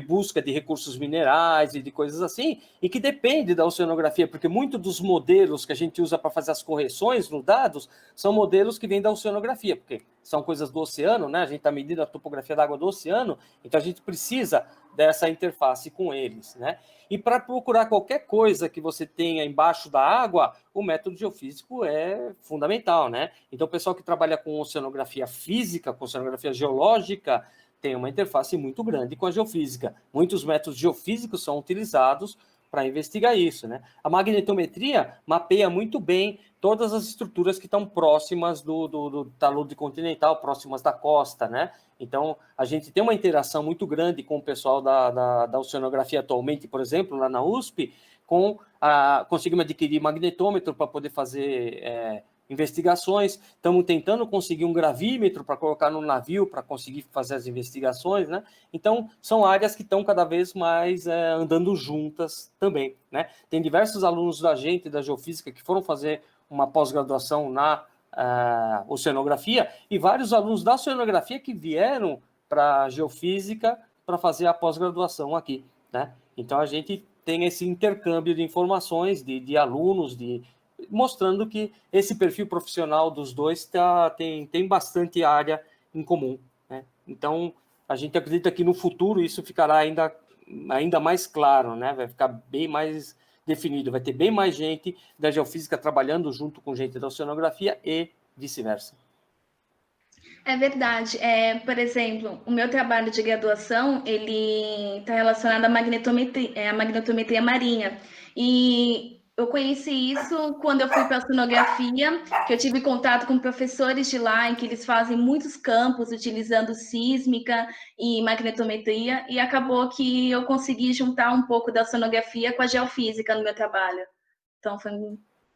busca de recursos minerais e de coisas assim, e que depende da oceanografia, porque muitos dos modelos que a gente usa para fazer as correções nos dados são modelos que vêm da oceanografia, porque são coisas do oceano, né? A gente está medindo a topografia da água do oceano, então a gente precisa dessa interface com eles, né? E para procurar qualquer coisa que você tenha embaixo da água, o método geofísico é fundamental, né? Então, o pessoal que trabalha com oceanografia física, com oceanografia geológica, tem uma interface muito grande com a geofísica. Muitos métodos geofísicos são utilizados para investigar isso, né? A magnetometria mapeia muito bem todas as estruturas que estão próximas do talude continental, próximas da costa, né? Então, a gente tem uma interação muito grande com o pessoal da oceanografia atualmente, por exemplo, lá na USP, conseguimos adquirir magnetômetro para poder fazer investigações, estamos tentando conseguir um gravímetro para colocar no navio para conseguir fazer as investigações, né? Então, são áreas que estão cada vez mais andando juntas também, né? Tem diversos alunos da gente, da Geofísica, que foram fazer uma pós-graduação na oceanografia, e vários alunos da oceanografia que vieram para a Geofísica para fazer a pós-graduação aqui, né? Então, a gente tem esse intercâmbio de informações de alunos, mostrando que esse perfil profissional dos dois tem bastante área em comum, né? Então, a gente acredita que no futuro isso ficará ainda mais claro, né? Vai ficar bem mais definido, vai ter bem mais gente da geofísica trabalhando junto com gente da oceanografia e vice-versa. É verdade. Por exemplo, o meu trabalho de graduação, ele está relacionado à magnetometria marinha. E eu conheci isso quando eu fui para a oceanografia, que eu tive contato com professores de lá, em que eles fazem muitos campos utilizando sísmica e magnetometria, e acabou que eu consegui juntar um pouco da oceanografia com a geofísica no meu trabalho. Então, foi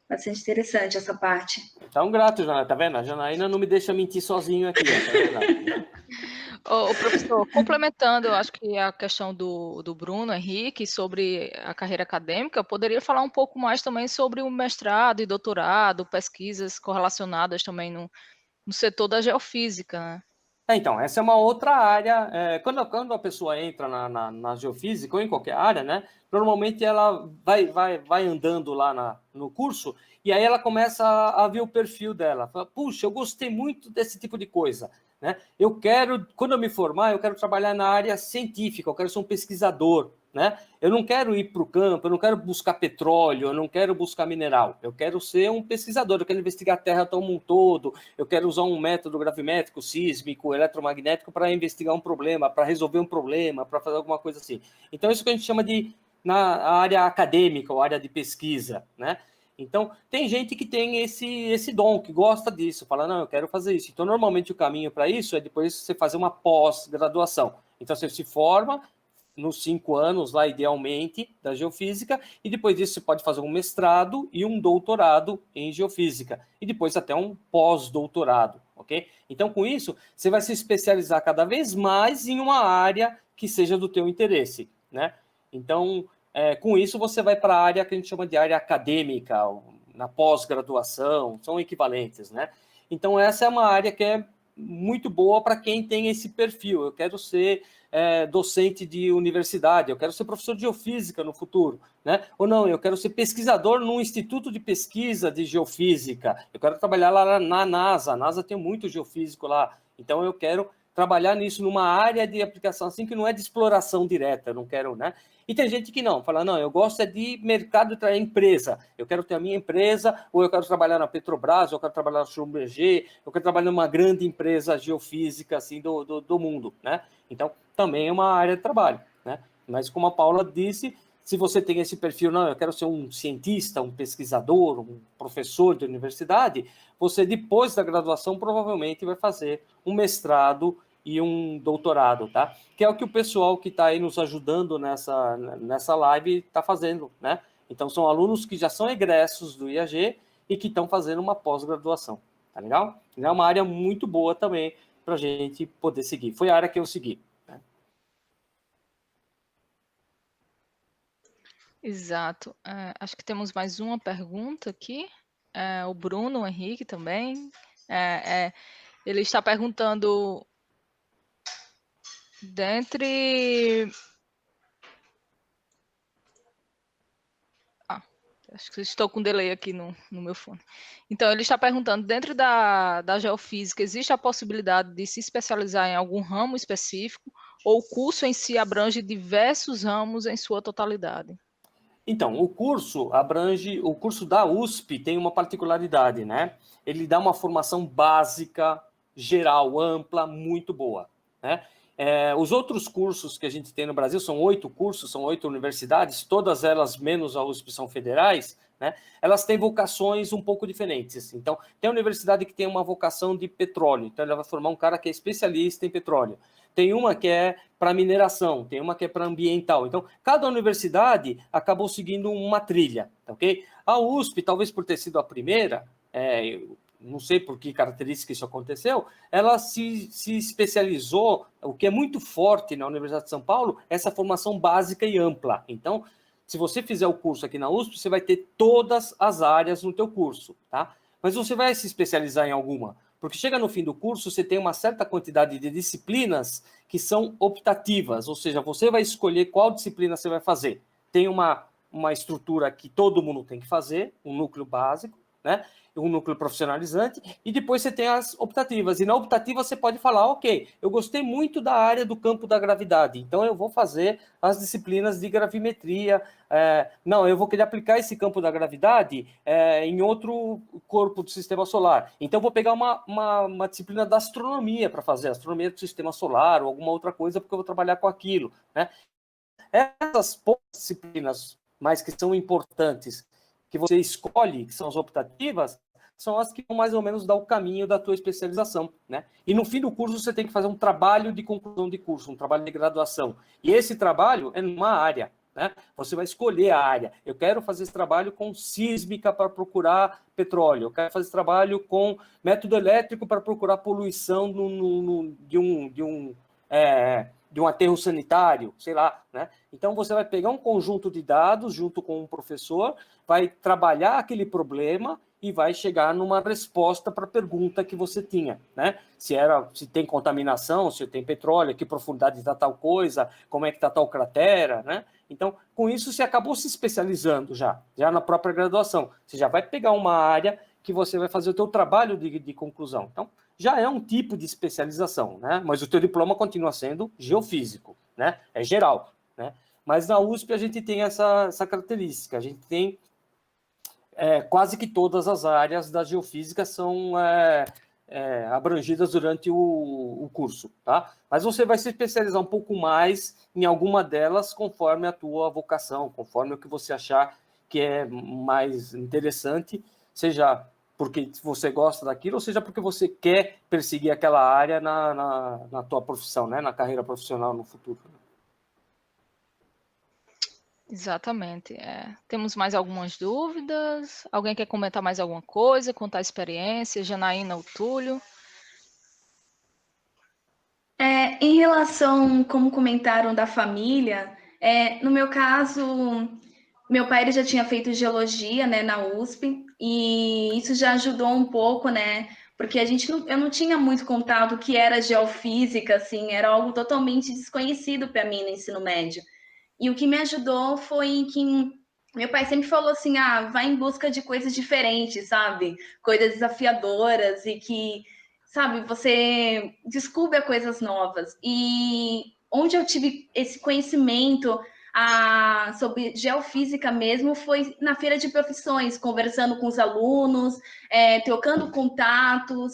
bastante interessante essa parte. Então, grato, Janaína, tá vendo? A Janaína não me deixa mentir sozinho aqui, tá vendo? Ô, professor, complementando, eu acho que a questão do Bruno Henrique sobre a carreira acadêmica, poderia falar um pouco mais também sobre o mestrado e doutorado, pesquisas correlacionadas também no setor da geofísica, né? Então, essa é uma outra área. Quando a pessoa entra na geofísica ou em qualquer área, né? Normalmente ela vai andando lá no curso e aí ela começa a ver o perfil dela. Fala, puxa, eu gostei muito desse tipo de coisa, né? Quando eu me formar, eu quero trabalhar na área científica, eu quero ser um pesquisador, né? Eu não quero ir para o campo, eu não quero buscar petróleo, eu não quero buscar mineral, eu quero ser um pesquisador, eu quero investigar a Terra como um todo, eu quero usar um método gravimétrico, sísmico, eletromagnético para investigar um problema, para resolver um problema, para fazer alguma coisa assim. Então, isso que a gente chama na área acadêmica, ou área de pesquisa, né? Então, tem gente que tem esse dom, que gosta disso, fala, não, eu quero fazer isso. Então, normalmente, o caminho para isso é depois você fazer uma pós-graduação. Então, você se forma nos 5 anos, lá, idealmente, da geofísica, e depois disso você pode fazer um mestrado e um doutorado em geofísica, e depois até um pós-doutorado, ok? Então, com isso, você vai se especializar cada vez mais em uma área que seja do teu interesse, né? Então, com isso, você vai para a área que a gente chama de área acadêmica, na pós-graduação, são equivalentes, né? Então, essa é uma área que é muito boa para quem tem esse perfil. Eu quero ser docente de universidade, eu quero ser professor de geofísica no futuro, né? Ou não, eu quero ser pesquisador num instituto de pesquisa de geofísica, eu quero trabalhar lá na NASA, a NASA tem muito geofísico lá, então eu quero trabalhar nisso numa área de aplicação assim que não é de exploração direta, eu não quero, né? E tem gente que não, fala, não, eu gosto de mercado de empresa, eu quero ter a minha empresa, ou eu quero trabalhar na Petrobras, ou eu quero trabalhar na Schlumberger, eu quero trabalhar numa grande empresa geofísica, assim, do mundo, né? Então, também é uma área de trabalho, né? Mas, como a Paula disse, se você tem esse perfil, não, eu quero ser um cientista, um pesquisador, um professor de universidade, você, depois da graduação, provavelmente vai fazer um mestrado e um doutorado, tá? Que é o que o pessoal que está aí nos ajudando nessa live está fazendo, né? Então, são alunos que já são egressos do IAG e que estão fazendo uma pós-graduação, tá legal? É uma área muito boa também para a gente poder seguir. Foi a área que eu segui. Né? Exato. Acho que temos mais uma pergunta aqui. O Bruno Henrique também. Ele está perguntando dentre... Acho que estou com delay aqui no meu fone. Então, ele está perguntando, dentro da geofísica, existe a possibilidade de se especializar em algum ramo específico ou o curso em si abrange diversos ramos em sua totalidade? Então, o curso da USP tem uma particularidade, né? Ele dá uma formação básica, geral, ampla, muito boa, né? Os outros cursos que a gente tem no Brasil, são 8 cursos, são 8 universidades, todas elas, menos a USP, são federais, né? Elas têm vocações um pouco diferentes. Assim. Então, tem a universidade que tem uma vocação de petróleo, então ela vai formar um cara que é especialista em petróleo. Tem uma que é para mineração, tem uma que é para ambiental. Então, cada universidade acabou seguindo uma trilha, ok? A USP, talvez por ter sido a primeira, não sei por que característica isso aconteceu, ela se especializou, o que é muito forte na Universidade de São Paulo, essa formação básica e ampla. Então, se você fizer o curso aqui na USP, você vai ter todas as áreas no teu curso, tá? Mas você vai se especializar em alguma, porque chega no fim do curso, você tem uma certa quantidade de disciplinas que são optativas, ou seja, você vai escolher qual disciplina você vai fazer. Tem uma estrutura que todo mundo tem que fazer, um núcleo básico, né? Um núcleo profissionalizante, e depois você tem as optativas. E na optativa você pode falar, ok, eu gostei muito da área do campo da gravidade, então eu vou fazer as disciplinas de gravimetria. Não, eu vou querer aplicar esse campo da gravidade em outro corpo do sistema solar. Então eu vou pegar uma disciplina da astronomia para fazer, astronomia do sistema solar ou alguma outra coisa, porque eu vou trabalhar com aquilo. Né? Essas poucas disciplinas, mas que são importantes, que você escolhe, que são as optativas, são as que vão mais ou menos dar o caminho da tua especialização, né? E no fim do curso você tem que fazer um trabalho de conclusão de curso, um trabalho de graduação. E esse trabalho é numa área, né? Você vai escolher a área. Eu quero fazer esse trabalho com sísmica para procurar petróleo. Eu quero fazer esse trabalho com método elétrico para procurar poluição de um aterro sanitário, sei lá, né? Então, você vai pegar um conjunto de dados junto com um professor, vai trabalhar aquele problema e vai chegar numa resposta para a pergunta que você tinha, né? Se tem contaminação, se tem petróleo, que profundidade está tal coisa, como é que está tal cratera, né? Então, com isso, você acabou se especializando já na própria graduação. Você já vai pegar uma área que você vai fazer o teu trabalho de conclusão. Então, já é um tipo de especialização, né? Mas o teu diploma continua sendo geofísico, né? É geral, né? Mas na USP a gente tem essa característica, a gente tem quase que todas as áreas da geofísica são abrangidas durante o curso, tá? Mas você vai se especializar um pouco mais em alguma delas conforme a tua vocação, conforme o que você achar que é mais interessante, seja porque você gosta daquilo, ou seja porque você quer perseguir aquela área na tua profissão, né? Na carreira profissional no futuro. Exatamente. Temos mais algumas dúvidas? Alguém quer comentar mais alguma coisa, contar a experiência? Janaína ou Túlio? Em relação, como comentaram da família, no meu caso, meu pai ele já tinha feito geologia, né, na USP, e isso já ajudou um pouco, né, porque eu não tinha muito contato o que era geofísica, assim, era algo totalmente desconhecido para mim no ensino médio. E o que me ajudou foi que meu pai sempre falou assim, vai em busca de coisas diferentes, sabe? Coisas desafiadoras e que, sabe, você descubra coisas novas. E onde eu tive esse conhecimento sobre geofísica mesmo foi na feira de profissões, conversando com os alunos, trocando contatos,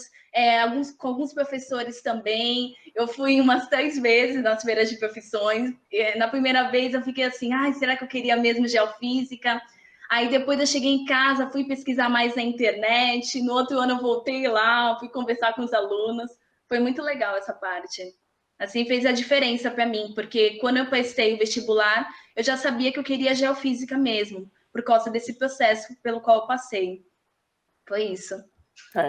com alguns professores também. Eu fui umas 3 vezes nas feiras de profissões. Na primeira vez eu fiquei assim, será que eu queria mesmo geofísica? Aí depois eu cheguei em casa, fui pesquisar mais na internet. No outro ano eu voltei lá, fui conversar com os alunos. Foi muito legal essa parte. Assim, fez a diferença para mim, porque quando eu prestei o vestibular, eu já sabia que eu queria geofísica mesmo, por causa desse processo pelo qual eu passei. Foi isso.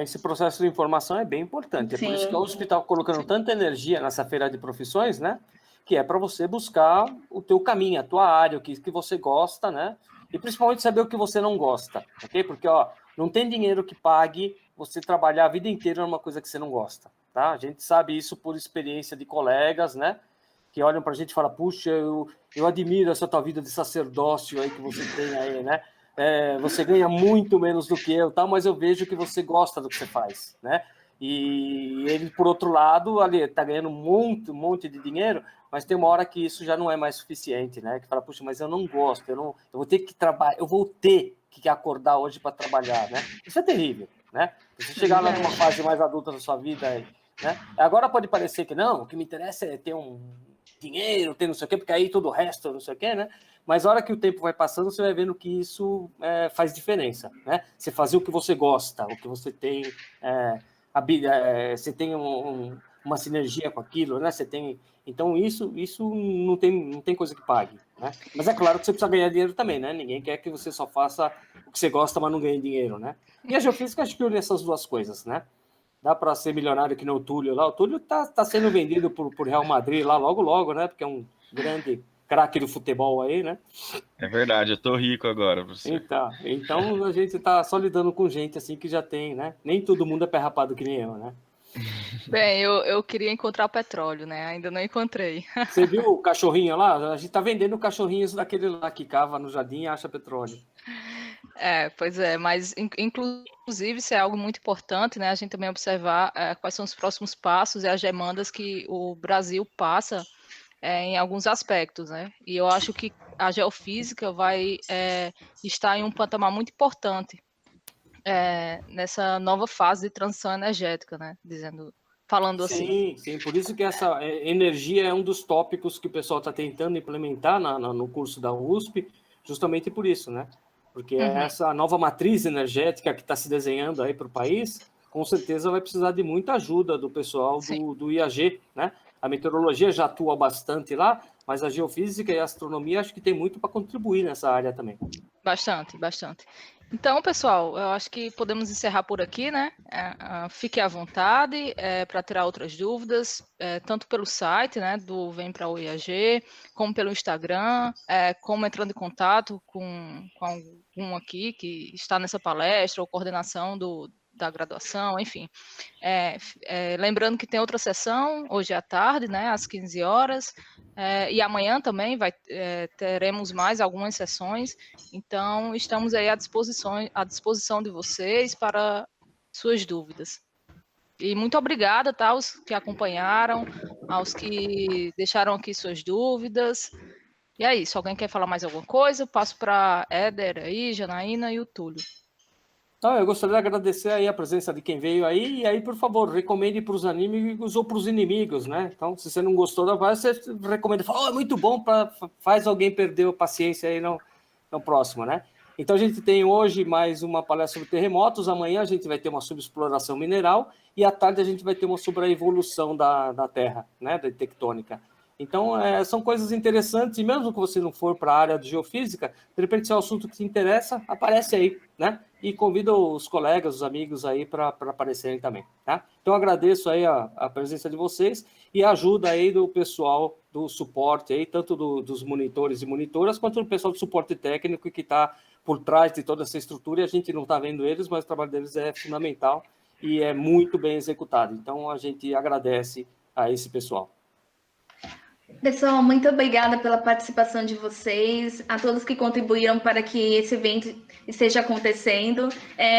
Esse processo de informação é bem importante. É por isso que a USP está colocando tanta energia nessa feira de profissões, né? Que é para você buscar o teu caminho, a tua área, o que você gosta, né? E principalmente saber o que você não gosta, ok? Porque, ó, não tem dinheiro que pague você trabalhar a vida inteira numa coisa que você não gosta, tá? A gente sabe isso por experiência de colegas, né? Que olham para a gente e falam, puxa, eu admiro essa tua vida de sacerdócio aí que você tem aí, né? Você ganha muito menos do que eu, tá? Mas eu vejo que você gosta do que você faz, né? E ele, por outro lado, ali está ganhando um monte de dinheiro, mas tem uma hora que isso já não é mais suficiente, né? Que fala, puxa, mas eu não gosto, eu vou ter que trabalhar, eu vou ter que acordar hoje para trabalhar, né? Isso é terrível, né? Você chegar lá numa fase mais adulta da sua vida, né? Agora pode parecer que não, o que me interessa é ter um dinheiro, ter não sei o quê, porque aí todo o resto, não sei o quê, né? Mas a hora que o tempo vai passando, você vai vendo que isso faz diferença, né? Você fazer o que você gosta, o que você tem, você tem uma sinergia com aquilo, né? Você tem, então isso não tem coisa que pague, né? Mas é claro que você precisa ganhar dinheiro também, né? Ninguém quer que você só faça o que você gosta, mas não ganhe dinheiro, né? E a geofísica acho que une essas duas coisas, né? Dá para ser milionário que nem o Túlio lá. O Túlio tá sendo vendido por Real Madrid lá logo, né? Porque é um grande craque do futebol aí, né? É verdade, eu tô rico agora, professor. Então a gente tá só lidando com gente assim que já tem, né? Nem todo mundo é pé rapado que nem eu, né? Bem, eu queria encontrar petróleo, né? Ainda não encontrei. Você viu o cachorrinho lá? A gente tá vendendo cachorrinhos daquele lá que cava no jardim e acha petróleo. Pois é, mas inclusive isso é algo muito importante, né? A gente também observar quais são os próximos passos e as demandas que o Brasil passa em alguns aspectos, né? E eu acho que a geofísica vai estar em um patamar muito importante nessa nova fase de transição energética, né? Falando assim. Sim, por isso que essa energia é um dos tópicos que o pessoal está tentando implementar no curso da USP, justamente por isso, né? Porque essa nova matriz energética que está se desenhando aí para o país, com certeza vai precisar de muita ajuda do pessoal do IAG, né? A meteorologia já atua bastante lá, mas a geofísica e a astronomia acho que tem muito para contribuir nessa área também. Bastante. Então, pessoal, eu acho que podemos encerrar por aqui, né? Fique à vontade para tirar outras dúvidas, tanto pelo site, né, do Vem para o IAG, como pelo Instagram, como entrando em contato com algum aqui que está nessa palestra, ou coordenação da graduação, enfim. Lembrando que tem outra sessão hoje à tarde, né, às 15 horas, e amanhã também teremos mais algumas sessões, então estamos aí à disposição de vocês para suas dúvidas. E muito obrigada, tá, aos que acompanharam, aos que deixaram aqui suas dúvidas. E é isso, alguém quer falar mais alguma coisa? Eu passo para Éder aí, Janaína e o Túlio. Eu gostaria de agradecer aí a presença de quem veio aí, e aí, por favor, recomende para os amigos ou para os inimigos, né? Então, se você não gostou da palestra, você recomenda, fala, é muito bom, faz alguém perder a paciência aí no próximo, né? Então, a gente tem hoje mais uma palestra sobre terremotos, amanhã a gente vai ter uma sobre exploração mineral, e à tarde a gente vai ter uma sobre a evolução da Terra, né, da tectônica. Então, são coisas interessantes, e mesmo que você não for para a área de geofísica, de repente, se é um assunto que te interessa, aparece aí, né? E convido os colegas, os amigos aí para aparecerem também, tá? Então, agradeço aí a presença de vocês e a ajuda aí do pessoal do suporte aí, tanto dos monitores e monitoras, quanto do pessoal do suporte técnico que está por trás de toda essa estrutura, e a gente não está vendo eles, mas o trabalho deles é fundamental e é muito bem executado. Então, a gente agradece a esse pessoal. Pessoal, muito obrigada pela participação de vocês, a todos que contribuíram para que esse evento esteja acontecendo.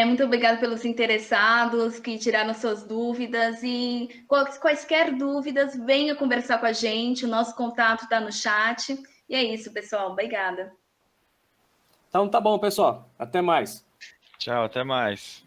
Muito obrigada pelos interessados que tiraram suas dúvidas, e quaisquer dúvidas, venha conversar com a gente, o nosso contato está no chat. E é isso, pessoal, obrigada. Então tá bom, pessoal, até mais. Tchau, até mais.